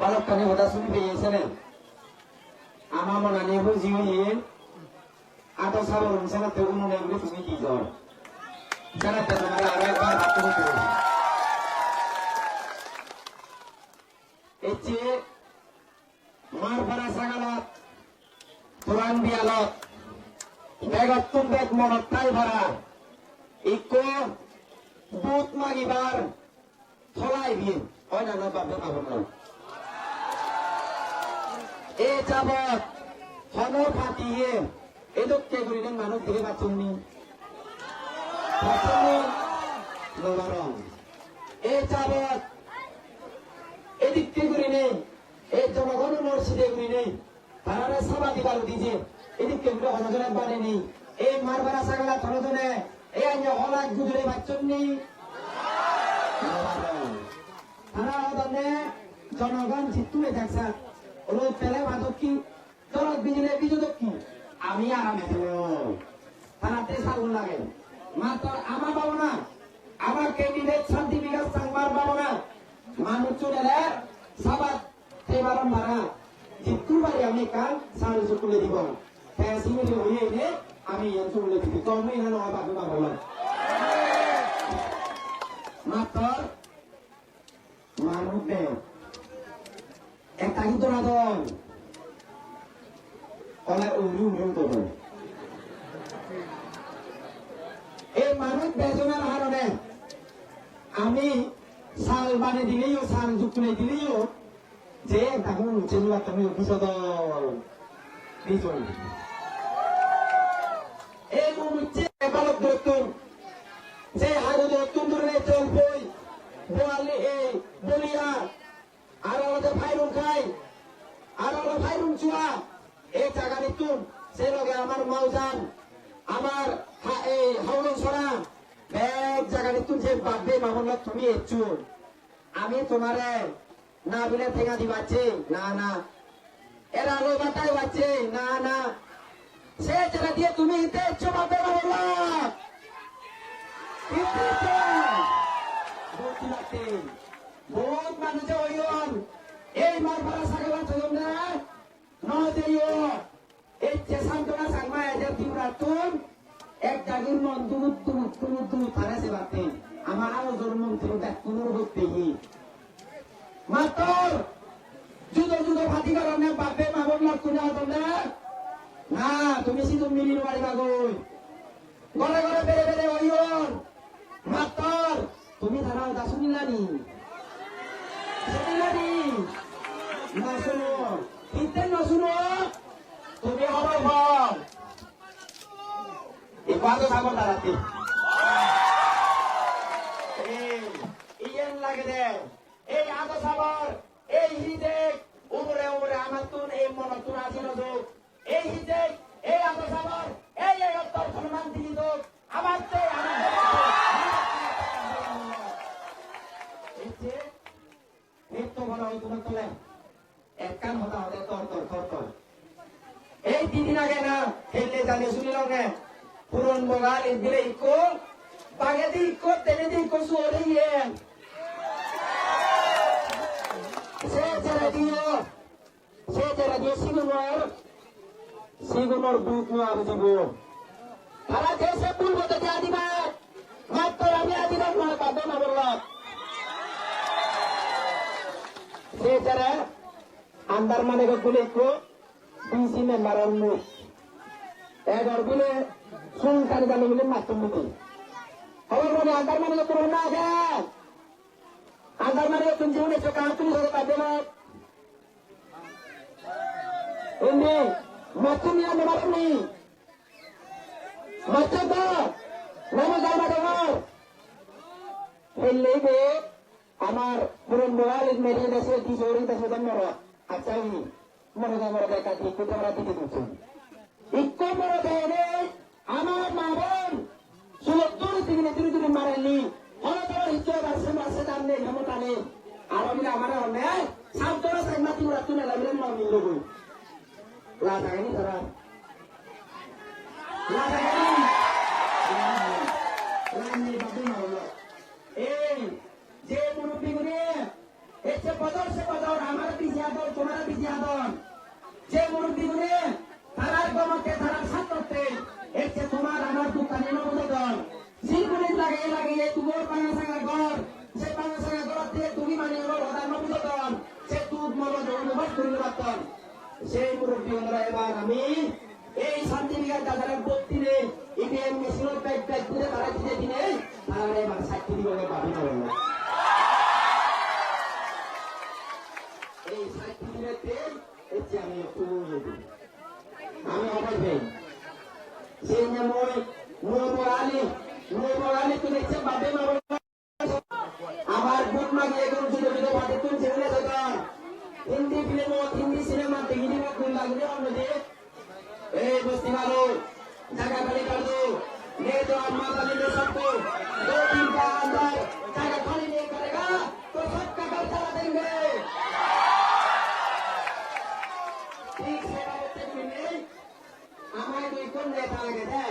balokane hoda suni peyesene ama monane buji hoye ato sabor sana te uno ne তুমি কি জোর যারা তে তোমার আরেকবার হাত তুলে দিও এচে মারপাড়া সাগালত পুরান বিয়ালত বেগতুম বেগ মনতাই ভরা ইকো বুত মাগিবার থলাই বিন হয় না না বাবা বাবা এ যাবত হন ফাটিয়ে এদককে করিলেন মানুষ দিকে বাঁচুননি নবারং এ যাবত এদিককে করি নেই এই জনগণ মসজিদে করি নেই তারা সভা দিবার দিছে এদিককে করে হনজনে বানে নেই এই মারবারা সাগলা হনজনে এই আইন হলাক গুজরে বাঁচুননি তারা হদনে জনগণ জিতুলে থাকছে ওই পেলে মাদক কি দরদ বিজলে বিজদক কি আমি আরামে তারাতে সাগুন লাগে মাত্র আমার পাবো না আমার ক্যান্ডিডেট শান্তি বিকাশ সাংবার পাবো না মানুষ চলে সাবাত তেবারম ভাড়া জিতু বাড়ি আমি কাল সাড়ে চুকুলে দিব হ্যাঁ সিমিলি হয়ে এনে আমি ইয়ান চুকুলে দিব তুমি এখানে নয় পাবো পাবো মাত্র মানুষ দেয় একটা কিন্তু না দল oleh umum to এই মানুষ বেজনের হারণে আমি সাল বানে দিলেও সাল যুক্তলে দিলেও যে তখন চেনুয়া তুমি বিশদ বিজন এই মুহূর্তে বালক দত্তম যে হারু দত্তম ধরে চলবই বোয়ালে এই বলিয়া আর আমাদের ভাইরুম খাই আর আমাদের ভাইরুম চুয়া এই জায়গা নিতুন সে লগে আমার মাউজান আমার এই হাওলন ছড়া এক জায়গা নিতুন যে বাদে মামলা তুমি এচুন আমি তোমারে না বিলে ঠেঙা দিবাচ্ছি না না এরা আলো বাতাই বাচ্ছি না না সে জায়গা দিয়ে তুমি হিতে এসছো বাদে মামলা বহুত মানুষে হইন এই মার ভাড়া সাগলা চলুন না নদিও এই চেসান্তনা সাংমা এদের দিউরাতুন এক জাগির মন দুরুদ তারা সে বাতে আমার আলো জন্ম থেকে দেখ কোনো হইতেই মাতর যুদ ফাটি কারণে বাপে মাবন লাগ তুমি হতো না তুমি শুধু মিলির বাড়ি বাগই ঘরে ঘরে বেড়ে বেড়ে হইন মাতর তুমি ধারাও দা শুনিলানি না শুনো ইতে না শুনো তুমি হবে ভয় এই বাদ সাগর দাঁড়াতে ইয়েন লাগে দে এই আদা সাগর এই হিদে উপরে উপরে আমার তুন এই মন তুন আজি নজুক এই হিদে এই আদা সাগর এই উত্তর সম্মান দিলি তো আমার তে একখান হতা হতে তর এই দিদিন আগে না খেললে জানিয়ে শুনিল না পুরন বগাল দিলে ইকো বাগে দি ইকো তেনে দি ইকো সুরে ইয়ে সে যারা দিয়ে সিগুনর বুক নো আবু দিব তারা দেশে পূর্বতে দিয়া দিবা মাত্র আমি আদিবাস নয় পাবে না বললাম সে যারা আন্দার মানে গুলো একটু বিসি মেম্বার মুখ এগার গুলো সুলতান গালি গুলো মাত্র মুখে খবর মানে আন্দার মানে করো না আগে আন্দার মানে তুমি জীবনে কাজ তুমি ধরে পাবে না এমনি মাত্র নিয়ে নেবার নেই মাত্র তো নামে যাওয়া দেওয়ার ফেললেই আমার পুরন মোবাইল মেরিয়ে দেশে দিস ওরি দেশে জন্মর আচ্ছা মনে মনে দেখা দিয়ে আমরা দিতে দিচ্ছি ইকো মনে দেয় আমার মা বোন সুলত্তর দিনে দূরে মারেননি হলে তোমার হিসেবে বাসে বাসে দাম নেই ক্ষমতা নেই আর আমি আমার অন্যায় সান্তরা সাংমাতি ওরা তুলে লাগলেন মা মিল দেবো লাগাইনি তারা লাগাইনি বাবু না হলো এই যে মুরব্বী গুনে এসে বদর সে বদর আমার পিছিয়ে দল তোমার বিজিয়া দল যে মুরব্বী গুনে তারার গমকে তারার ছাত্রতে এর চেয়ে তোমার আমার দোকানে নবদ দল সিলগুলি লাগিয়ে লাগিয়ে তোমার পাঙা সাঙ্গা ঘর সে পাঙা সাঙ্গা ঘর দিয়ে তুমি মানে হলো ওদার নবদ দল সে তুক মরদ অনুভব করিতে পারতাম সেই মুরব্বী আমরা এবার আমি এই শান্তিনিকেতন দাদার বত্তিনে ইভিএম মেশিনের ব্যাগ ব্যাগ করে তারা দিতে দিনে তারা এবার সাক্ষী দিবে পাবি না বললো এই সাক্ষী দিতে এসে আমি একটু আমি অবাক হই সেই যে মই তো দেখছে বাপে মা আবার বুট মাগিয়ে কোন জুড়ে জুড়ে বাটে তুই ছেড়ে থাকা হিন্দি ফিল্ম হিন্দি সিনেমা হিন্দি में कोई लागने और मुझे ए बस्ती वालों जगह खाली कर दो नहीं तो अम्मा वाले ने सबको 2 दिन का अंदर जगह खाली नहीं करेगा तो सबका घर चला देंगे ठीक से बोलते मिले हमारे कोई कौन नेता लगे थे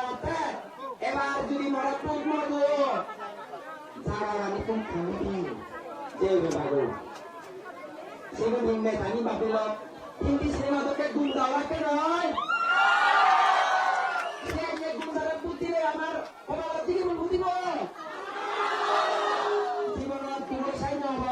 होता এবার যদি মরা পুক মরবো যারা আমি কোন খানি যে বাবু সেগুলো নিম্নে জানি বাপিল হিন্দি সিনেমা তোকে গুণ দেওয়া কে নয় গুণদারের বুদ্ধি আমার বাবার দিকে বুদ্ধি জীবন তুমি সাই নব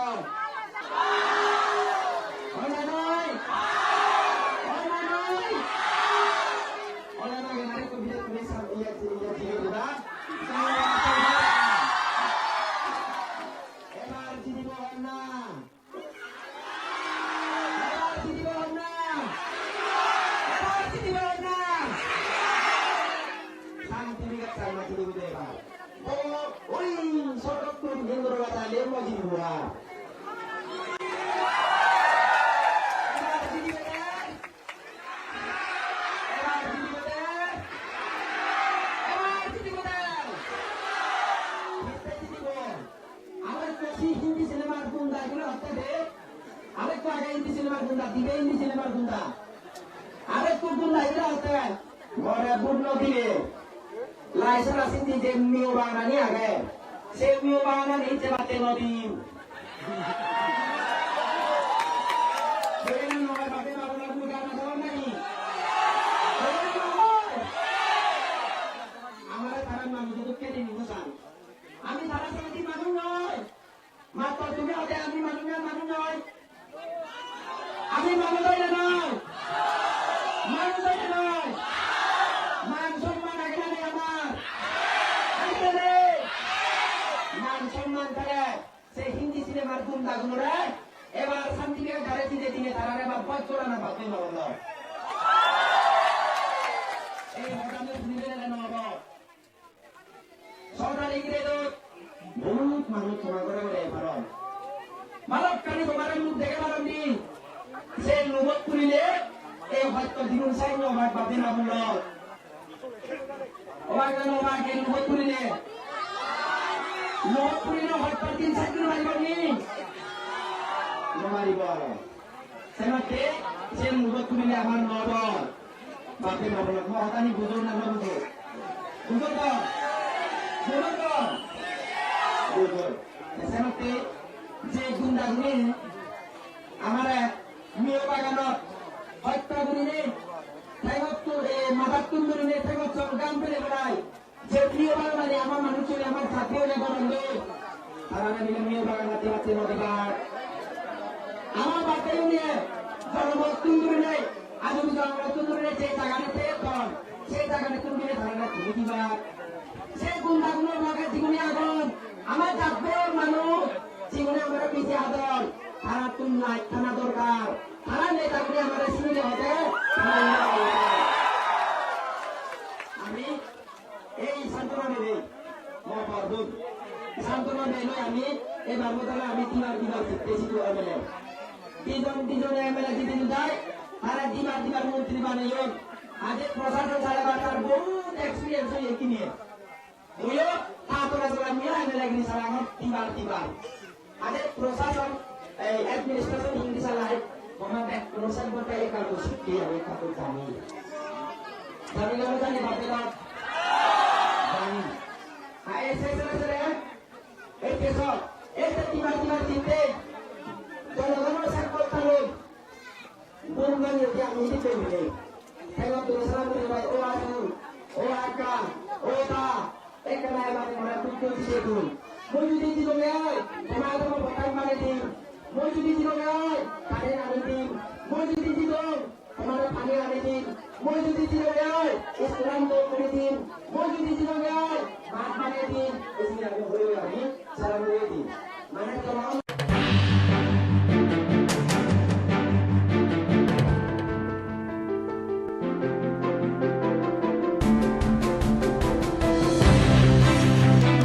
হিন্দি সিনেমার গুন্ডা এগুলো হত্যা দে আরেকটু আগে হিন্দি সিনেমার গুন্ডা দিবে হিন্দি সিনেমার গুন্ডা আরেকটু গুন্ডা এগুলো হত্যা ঘরে বুট নদীরে লাইসেন্স আসিন যে মিও বাঙানি আগে সে মিও বাঙানি নিচে বাতে নদী আমার তারা মানুষ কেটে নিব আমি তারা সমিতি মানুষ নয় মাত্র তুমি আগে আমি মানুষ নয় আমি মানুষ নয় মান সম্মান আগে নেই আমার মান সম্মান করে সেই হিন্দি সিনেমার গুন্ডা গুলোরে এবার শান্তিনিকেতন ধারে দিতে দিনে তারা এবার পথ চলা না ভাবতে পারল এই ঘটনা শুনলে নব সরকারি গ্রেড বহুত মানুষ তোমার করে বলে পারন মানব কানি তোমার মুখ দেখে পারনি সে নবত করিলে এই হয়তো জীবন চাই নবাক বাপে না বলল অবাক না অবাক এই নবত করিলে হয়তো 3-4 দিন মারিবনি মারিব সেমাতে সে নবত করিলে আমার নব বাপে না বলল মহাদানি বুঝো না বুঝো বুঝো তো সেমাতে যে গুন্ডাগুলি আমার মেয়ে বাগানত হত্যা করিলে মাথার তুল করিলে গান ফেলে বেড়ায় যে প্রিয় বাগানে আমার মানুষ চলে আমার জাতীয় বন্ধু তারা মিলে মেয়ে বাগানাতে বাঁচে নদীবার আমার বাচ্চাই নিয়ে জনমত তুল করে নেই আজও জনমত তুল করে যে জায়গাতে সেই জায়গাতে তুল করে ধারণা তুমি দিবা সেই গুন্ডাগুলোর লগে জীবনে আগুন আমার জাতীয় মানুষ জীবনে আমরা পিছিয়ে আদর তারা তুল নাই থানা দরকার তারা নেতাগুলি আমার শুনলে হবে আমি এই সান্ত্বনা নেই সান্ত্বনা নেই আমি এবার বোধহয় আমি দিবার জিততেছি দুজনে এমএলএ জিতে যায় তারা দিবার মন্ত্রী বানাইও আজ প্রশাসন সাড়ে বারোটার বহুত এক্সপিরিয়েন্স হয়ে কি নিয়ে বুঝলো তারপরে নিয়ে এমএলএ গিরি সারা আমার দিবার আজ প্রশাসন एडमिनिस्ट्रेशन हिंदी सालाय वहां पे प्रोसेस बोलते एक का कुछ किया एक का कुछ जानी लोग जाने बातें बात जानी हाँ ऐसे एक कैसा एक तीन बार जीते तो लोगों ने सब बोलता ơi mà tôi một tay mà đi mỗi chú đi gì ơi cái này là đi mỗi chú đi gì đâu mà nó phản là đi mỗi chú đi gì ơi Islam tôi cũng đi mỗi chú đi gì ơi mà đi Islam tôi cũng đi salam đi mana kalau